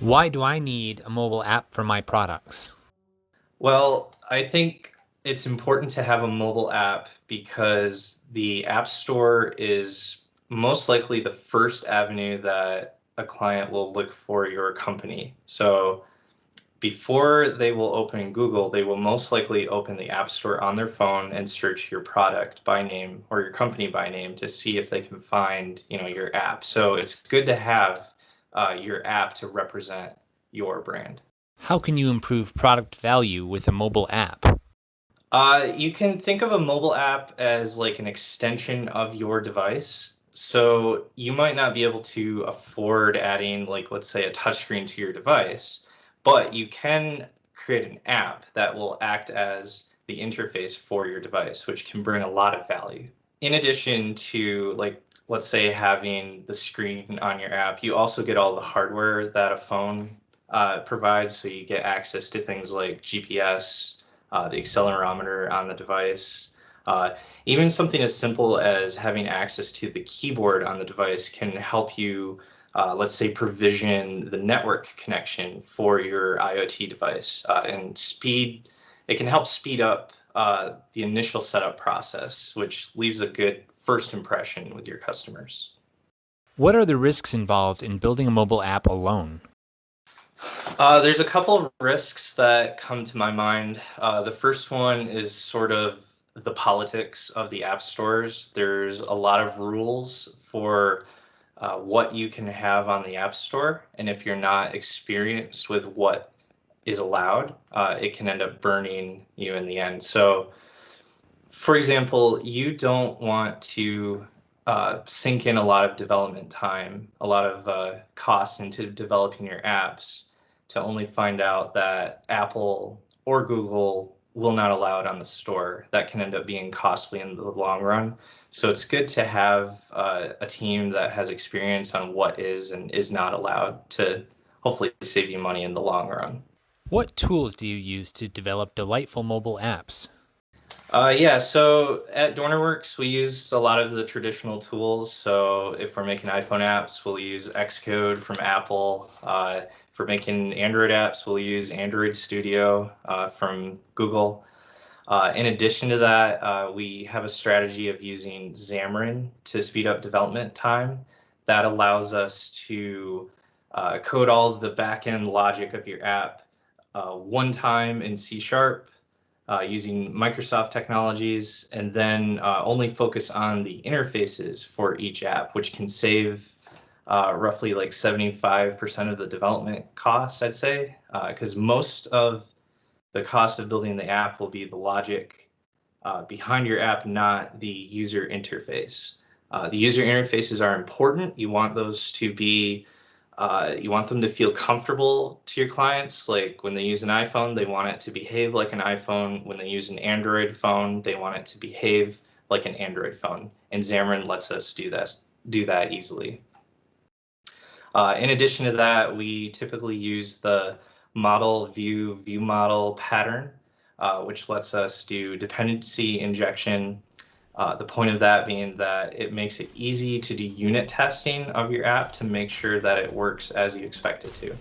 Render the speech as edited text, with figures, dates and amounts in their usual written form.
Why do I need a mobile app for my products? Well, I think it's important to have a mobile app because the App Store is most likely the first avenue that a client will look for your company. So before they will open Google, they will most likely open the App Store on their phone and search your product by name or your company by name to see if they can find, your app. So it's good to have your app to represent your brand. How can you improve product value with a mobile app? You can think of a mobile app as like an extension of your device. So you might not be able to afford adding, like, let's say, a touchscreen to your device, but you can create an app that will act as the interface for your device, which can bring a lot of value. In addition to, like, let's say, having the screen on your app, you also get all the hardware that a phone provides. So you get access to things like GPS, the accelerometer on the device. Even something as simple as having access to the keyboard on the device can help you, let's say, provision the network connection for your IoT device and speed. It can help speed up the initial setup process, which leaves a good first impression with your customers. What are the risks involved in building a mobile app alone? There's a couple of risks that come to my mind. The first one is sort of the politics of the app stores. There's a lot of rules for what you can have on the app store, and if you're not experienced with what is allowed, it can end up burning you in the end. So, for example, you don't want to sink in a lot of development time, a lot of costs into developing your apps to only find out that Apple or Google will not allow it on the store. That can end up being costly in the long run. So it's good to have a team that has experience on what is and is not allowed to hopefully save you money in the long run. What tools do you use to develop delightful mobile apps? Yeah, so at DornerWorks, we use a lot of the traditional tools. So if we're making iPhone apps, we'll use Xcode from Apple. If we're making Android apps, we'll use Android Studio from Google. In addition to that, we have a strategy of using Xamarin to speed up development time. That allows us to code all the backend logic of your app one time in C Sharp using Microsoft technologies, and then only focus on the interfaces for each app, which can save roughly like 75% of the development costs, I'd say, because most of the cost of building the app will be the logic behind your app, not the user interface. The user interfaces are important. You want them to feel comfortable to your clients. Like when they use an iPhone, they want it to behave like an iPhone. When they use an Android phone, they want it to behave like an Android phone. And Xamarin lets us do that easily. In addition to that, we typically use the model view model pattern, which lets us do dependency injection. The point of that being that it makes it easy to do unit testing of your app to make sure that it works as you expect it to.